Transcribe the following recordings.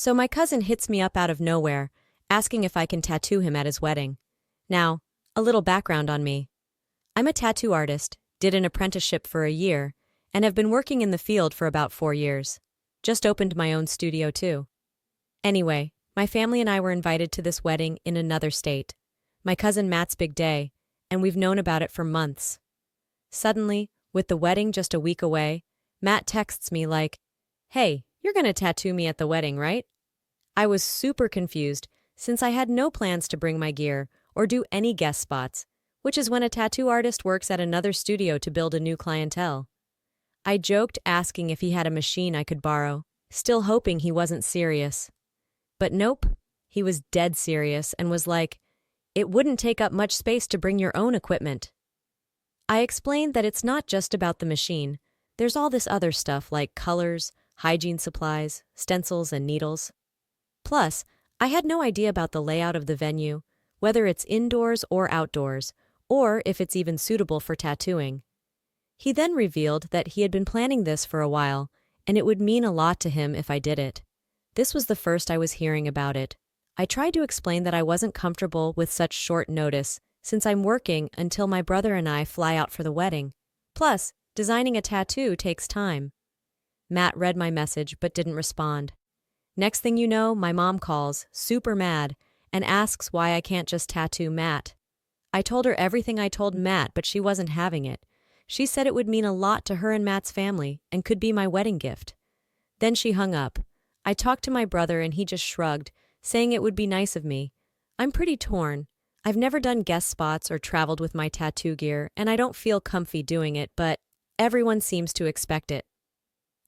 So my cousin hits me up out of nowhere, asking if I can tattoo him at his wedding. Now, a little background on me. I'm a tattoo artist, did an apprenticeship for a year, and have been working in the field for about 4 years. Just opened my own studio too. Anyway, my family and I were invited to this wedding in another state. My cousin Matt's big day, and we've known about it for months. Suddenly, with the wedding just a week away, Matt texts me like, "Hey, you're gonna tattoo me at the wedding, right?" I was super confused since I had no plans to bring my gear or do any guest spots, which is when a tattoo artist works at another studio to build a new clientele. I joked asking if he had a machine I could borrow, still hoping he wasn't serious. But nope, he was dead serious and was like, "It wouldn't take up much space to bring your own equipment." I explained that it's not just about the machine. There's all this other stuff like colors, hygiene supplies, stencils, and needles. Plus, I had no idea about the layout of the venue, whether it's indoors or outdoors, or if it's even suitable for tattooing. He then revealed that he had been planning this for a while, and it would mean a lot to him if I did it. This was the first I was hearing about it. I tried to explain that I wasn't comfortable with such short notice, since I'm working until my brother and I fly out for the wedding. Plus, designing a tattoo takes time. Matt read my message but didn't respond. Next thing you know, my mom calls, super mad, and asks why I can't just tattoo Matt. I told her everything I told Matt, but she wasn't having it. She said it would mean a lot to her and Matt's family and could be my wedding gift. Then she hung up. I talked to my brother and he just shrugged, saying it would be nice of me. I'm pretty torn. I've never done guest spots or traveled with my tattoo gear, and I don't feel comfy doing it, but everyone seems to expect it.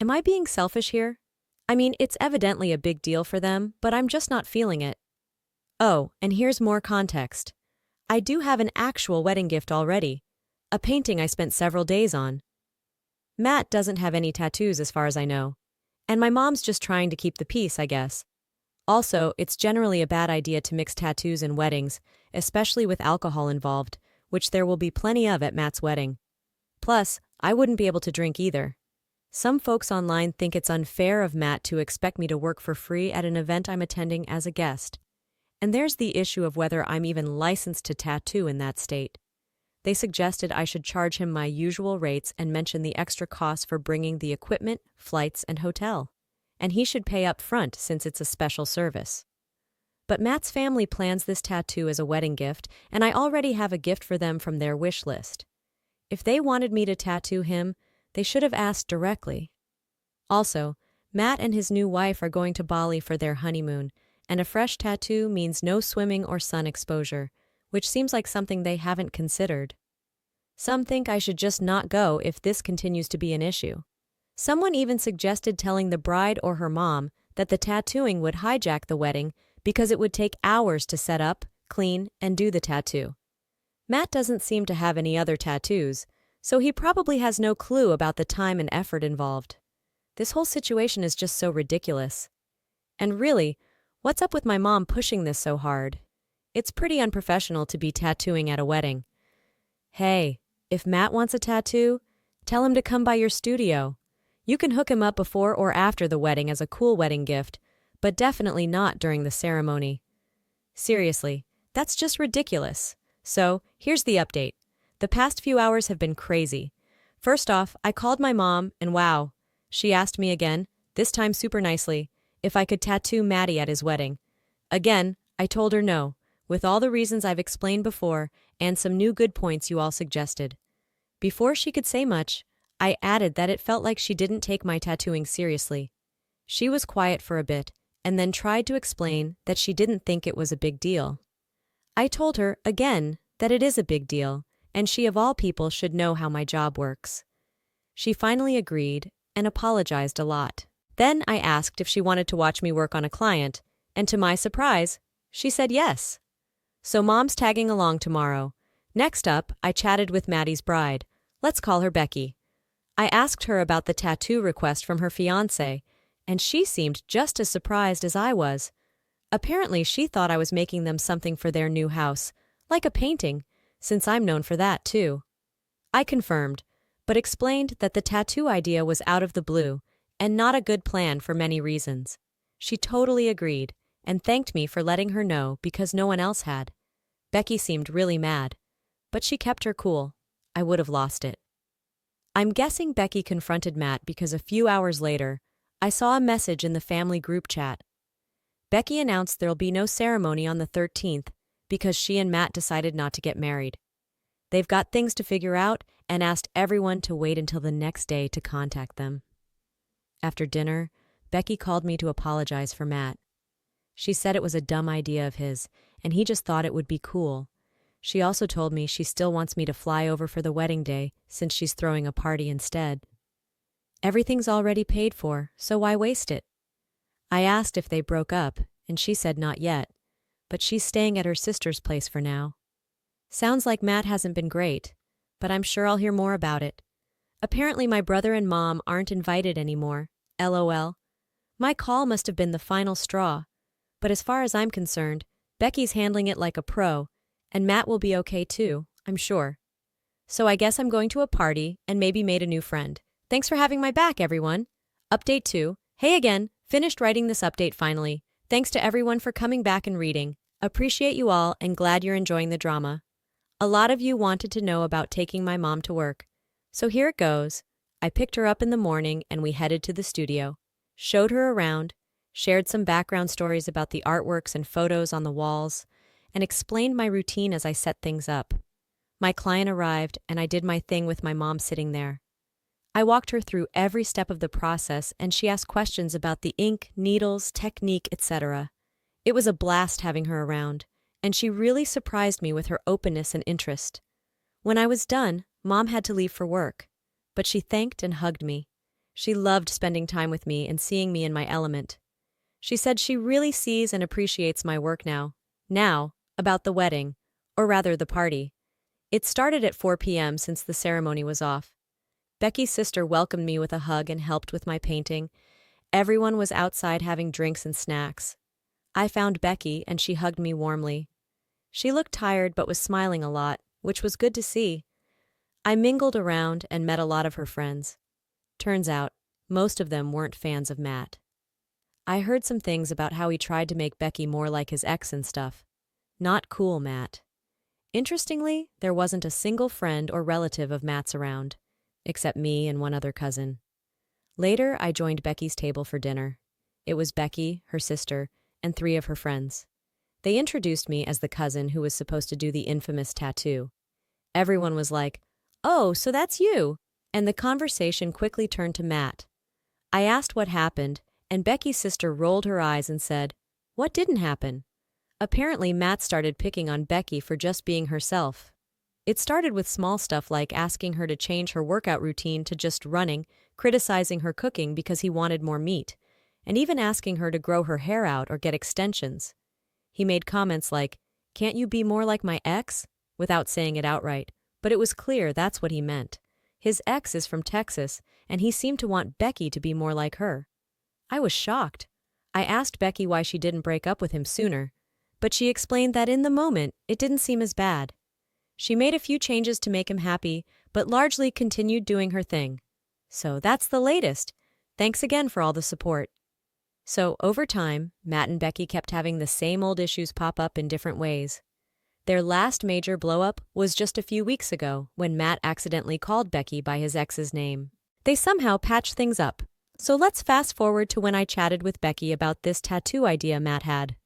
Am I being selfish here? I mean, it's evidently a big deal for them, but I'm just not feeling it. Oh, and here's more context. I do have an actual wedding gift already, a painting I spent several days on. Matt doesn't have any tattoos as far as I know, and my mom's just trying to keep the peace, I guess. Also, it's generally a bad idea to mix tattoos in weddings, especially with alcohol involved, which there will be plenty of at Matt's wedding. Plus, I wouldn't be able to drink either. Some folks online think it's unfair of Matt to expect me to work for free at an event I'm attending as a guest. And there's the issue of whether I'm even licensed to tattoo in that state. They suggested I should charge him my usual rates and mention the extra costs for bringing the equipment, flights, and hotel. And he should pay up front since it's a special service. But Matt's family plans this tattoo as a wedding gift, and I already have a gift for them from their wish list. If they wanted me to tattoo him, they should have asked directly. Also, Matt and his new wife are going to Bali for their honeymoon, and a fresh tattoo means no swimming or sun exposure, which seems like something they haven't considered. Some think I should just not go if this continues to be an issue. Someone even suggested telling the bride or her mom that the tattooing would hijack the wedding because it would take hours to set up, clean, and do the tattoo. Matt doesn't seem to have any other tattoos, so he probably has no clue about the time and effort involved. This whole situation is just so ridiculous. And really, what's up with my mom pushing this so hard? It's pretty unprofessional to be tattooing at a wedding. Hey, if Matt wants a tattoo, tell him to come by your studio. You can hook him up before or after the wedding as a cool wedding gift, but definitely not during the ceremony. Seriously, that's just ridiculous. So, here's the update. The past few hours have been crazy. First off, I called my mom, and wow, she asked me again, this time super nicely, if I could tattoo Maddie at his wedding. Again, I told her no, with all the reasons I've explained before and some new good points you all suggested. Before she could say much, I added that it felt like she didn't take my tattooing seriously. She was quiet for a bit, and then tried to explain that she didn't think it was a big deal. I told her, again, that it is a big deal, and she of all people should know how my job works. She finally agreed and apologized a lot. Then I asked if she wanted to watch me work on a client, and to my surprise, she said yes. So Mom's tagging along tomorrow. Next up, I chatted with Maddie's bride. Let's call her Becky. I asked her about the tattoo request from her fiancé, and she seemed just as surprised as I was. Apparently, she thought I was making them something for their new house, like a painting, since I'm known for that too. I confirmed, but explained that the tattoo idea was out of the blue and not a good plan for many reasons. She totally agreed and thanked me for letting her know because no one else had. Becky seemed really mad, but she kept her cool. I would have lost it. I'm guessing Becky confronted Matt because a few hours later, I saw a message in the family group chat. Becky announced there'll be no ceremony on the 13th because she and Matt decided not to get married. They've got things to figure out and asked everyone to wait until the next day to contact them. After dinner, Becky called me to apologize for Matt. She said it was a dumb idea of his, and he just thought it would be cool. She also told me she still wants me to fly over for the wedding day since she's throwing a party instead. Everything's already paid for, so why waste it? I asked if they broke up, and she said not yet, but she's staying at her sister's place for now. Sounds like Matt hasn't been great, but I'm sure I'll hear more about it. Apparently my brother and mom aren't invited anymore, LOL. My call must have been the final straw, but as far as I'm concerned, Becky's handling it like a pro, and Matt will be okay too, I'm sure. So I guess I'm going to a party and maybe made a new friend. Thanks for having my back, everyone. Update 2. Hey again, finished writing this update finally. Thanks to everyone for coming back and reading. Appreciate you all and glad you're enjoying the drama. A lot of you wanted to know about taking my mom to work. So here it goes. I picked her up in the morning and we headed to the studio. Showed her around, shared some background stories about the artworks and photos on the walls, and explained my routine as I set things up. My client arrived and I did my thing with my mom sitting there. I walked her through every step of the process and she asked questions about the ink, needles, technique, etc. It was a blast having her around, and she really surprised me with her openness and interest. When I was done, Mom had to leave for work, but she thanked and hugged me. She loved spending time with me and seeing me in my element. She said she really sees and appreciates my work now. Now, about the wedding, or rather the party. It started at 4 p.m. since the ceremony was off. Becky's sister welcomed me with a hug and helped with my painting. Everyone was outside having drinks and snacks. I found Becky and she hugged me warmly. She looked tired but was smiling a lot, which was good to see. I mingled around and met a lot of her friends. Turns out, most of them weren't fans of Matt. I heard some things about how he tried to make Becky more like his ex and stuff. Not cool, Matt. Interestingly, there wasn't a single friend or relative of Matt's around, except me and one other cousin. Later, I joined Becky's table for dinner. It was Becky, her sister, and 3 of her friends. They introduced me as the cousin who was supposed to do the infamous tattoo. Everyone was like, "Oh, so that's you," and the conversation quickly turned to Matt. I asked what happened, and Becky's sister rolled her eyes and said, "What didn't happen?" Apparently, Matt started picking on Becky for just being herself. It started with small stuff like asking her to change her workout routine to just running, criticizing her cooking because he wanted more meat, and even asking her to grow her hair out or get extensions. He made comments like, "Can't you be more like my ex?" without saying it outright, but it was clear that's what he meant. His ex is from Texas, and he seemed to want Becky to be more like her. I was shocked. I asked Becky why she didn't break up with him sooner, but she explained that in the moment, it didn't seem as bad. She made a few changes to make him happy, but largely continued doing her thing. So that's the latest. Thanks again for all the support. So, over time, Matt and Becky kept having the same old issues pop up in different ways. Their last major blow-up was just a few weeks ago when Matt accidentally called Becky by his ex's name. They somehow patched things up. So let's fast forward to when I chatted with Becky about this tattoo idea Matt had.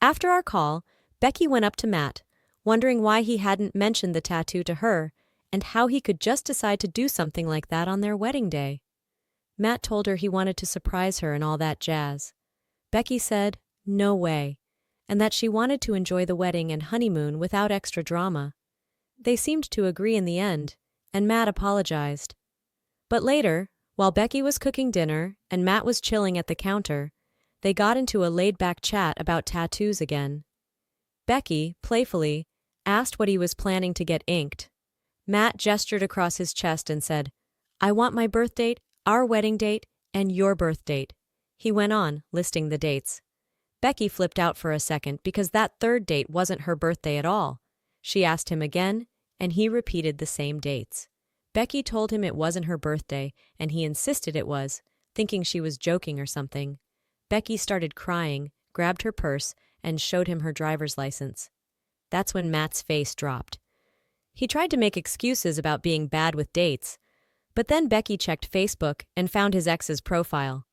After our call, Becky went up to Matt, wondering why he hadn't mentioned the tattoo to her and how he could just decide to do something like that on their wedding day. Matt told her he wanted to surprise her and all that jazz. Becky said, no way, and that she wanted to enjoy the wedding and honeymoon without extra drama. They seemed to agree in the end, and Matt apologized. But later, while Becky was cooking dinner and Matt was chilling at the counter, they got into a laid-back chat about tattoos again. Becky, playfully, asked what he was planning to get inked. Matt gestured across his chest and said, "I want my birth date, our wedding date, and your birth date." He went on, listing the dates. Becky flipped out for a second because that third date wasn't her birthday at all. She asked him again, and he repeated the same dates. Becky told him it wasn't her birthday, and he insisted it was, thinking she was joking or something. Becky started crying, grabbed her purse, and showed him her driver's license. That's when Matt's face dropped. He tried to make excuses about being bad with dates, but then Becky checked Facebook and found his ex's profile.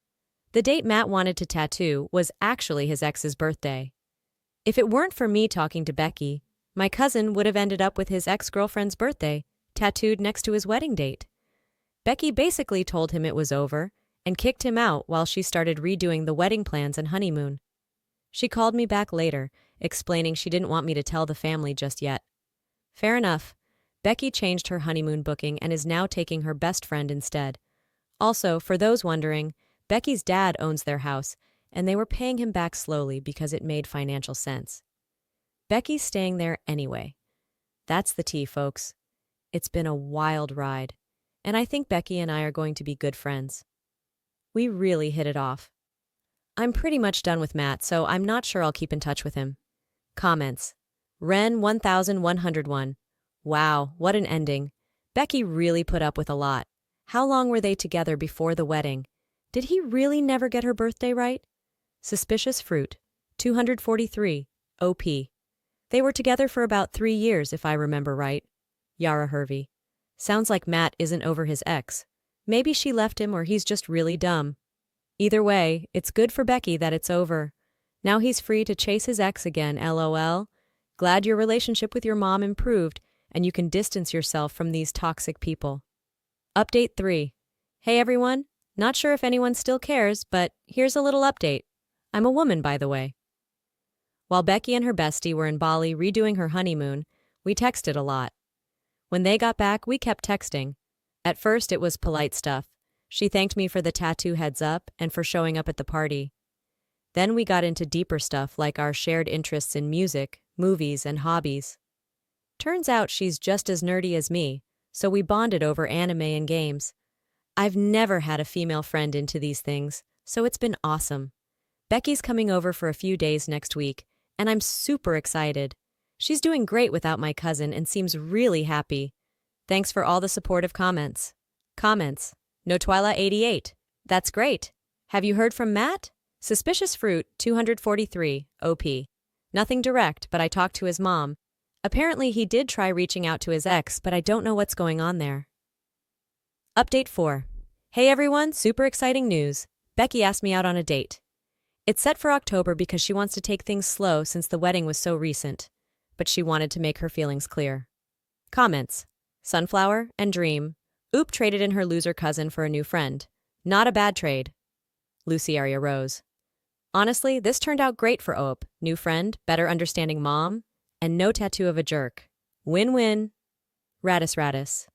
The date Matt wanted to tattoo was actually his ex's birthday. If it weren't for me talking to Becky, my cousin would have ended up with his ex-girlfriend's birthday tattooed next to his wedding date. Becky basically told him it was over and kicked him out while she started redoing the wedding plans and honeymoon. She called me back later, explaining she didn't want me to tell the family just yet. Fair enough. Becky changed her honeymoon booking and is now taking her best friend instead. Also, for those wondering, Becky's dad owns their house, and they were paying him back slowly because it made financial sense. Becky's staying there anyway. That's the tea, folks. It's been a wild ride, and I think Becky and I are going to be good friends. We really hit it off. I'm pretty much done with Matt, so I'm not sure I'll keep in touch with him. Comments. Ren 1101. Wow, what an ending. Becky really put up with a lot. How long were they together before the wedding? Did he really never get her birthday right? Suspicious Fruit 243. OP. They were together for about 3 years, if I remember right. Yara Hervey. Sounds like Matt isn't over his ex. Maybe she left him or he's just really dumb. Either way, it's good for Becky that it's over. Now he's free to chase his ex again, LOL. Glad your relationship with your mom improved and you can distance yourself from these toxic people. Update 3. Hey everyone, not sure if anyone still cares, but here's a little update. I'm a woman, by the way. While Becky and her bestie were in Bali redoing her honeymoon, we texted a lot. When they got back, we kept texting. At first, it was polite stuff. She thanked me for the tattoo heads up and for showing up at the party. Then we got into deeper stuff like our shared interests in music, movies, and hobbies. Turns out she's just as nerdy as me, so we bonded over anime and games. I've never had a female friend into these things, so it's been awesome. Becky's coming over for a few days next week, and I'm super excited. She's doing great without my cousin and seems really happy. Thanks for all the supportive comments. Comments. No Twyla 88. That's great. Have you heard from Matt? Suspicious Fruit 243. OP. Nothing direct, but I talked to his mom. Apparently he did try reaching out to his ex, but I don't know what's going on there. Update 4. Hey everyone, super exciting news. Becky asked me out on a date. It's set for October because she wants to take things slow since the wedding was so recent, but she wanted to make her feelings clear. Comments. Sunflower and Dream. Oop traded in her loser cousin for a new friend. Not a bad trade. Luciaria Rose. Honestly, this turned out great for Oop. New friend, better understanding mom, and no tattoo of a jerk. Win-win. Radis.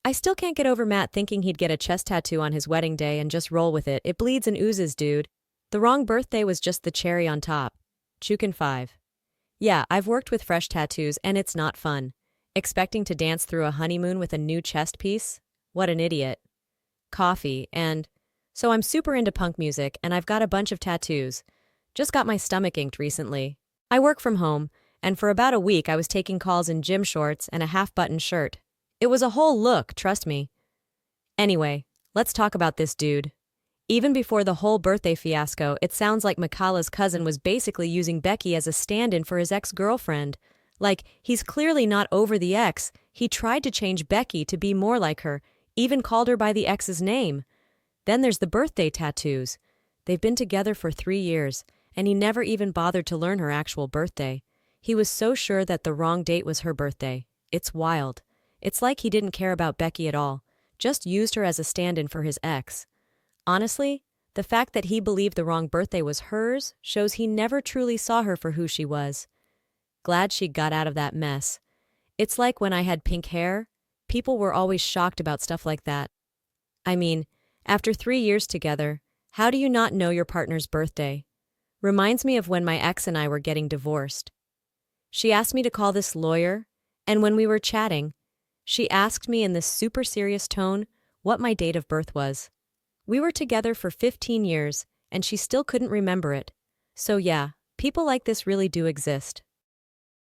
I still can't get over Matt thinking he'd get a chest tattoo on his wedding day and just roll with it. It bleeds and oozes, dude. The wrong birthday was just the cherry on top. Chukin 5. Yeah, I've worked with fresh tattoos and it's not fun. Expecting to dance through a honeymoon with a new chest piece? What an idiot. Coffee, and so I'm super into punk music and I've got a bunch of tattoos. Just got my stomach inked recently. I work from home, and for about a week I was taking calls in gym shorts and a half-button shirt. It was a whole look, trust me. Anyway, let's talk about this dude. Even before the whole birthday fiasco, it sounds like Makala's cousin was basically using Becky as a stand-in for his ex-girlfriend. Like, he's clearly not over the ex. He tried to change Becky to be more like her, even called her by the ex's name. Then there's the birthday tattoos. They've been together for 3 years, and he never even bothered to learn her actual birthday. He was so sure that the wrong date was her birthday. It's wild. It's like he didn't care about Becky at all, just used her as a stand-in for his ex. Honestly, the fact that he believed the wrong birthday was hers shows he never truly saw her for who she was. Glad she got out of that mess. It's like when I had pink hair, people were always shocked about stuff like that. I mean, after 3 years together, how do you not know your partner's birthday? Reminds me of when my ex and I were getting divorced. She asked me to call this lawyer, and when we were chatting, she asked me in this super serious tone what my date of birth was. We were together for 15 years, and she still couldn't remember it. So yeah, people like this really do exist.